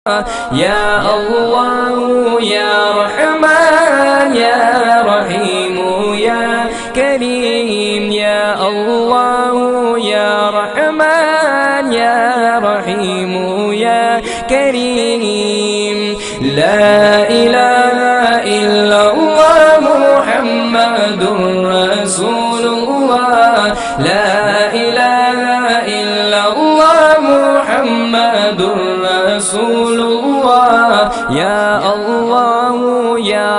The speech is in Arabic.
يا الله يا رحمن يا رحيم يا كريم يا الله يا رحمن يا رحيم يا كريم لا إله إلا الله محمد رسول الله لا إله إلا الله محمد رسول الله يا الله يا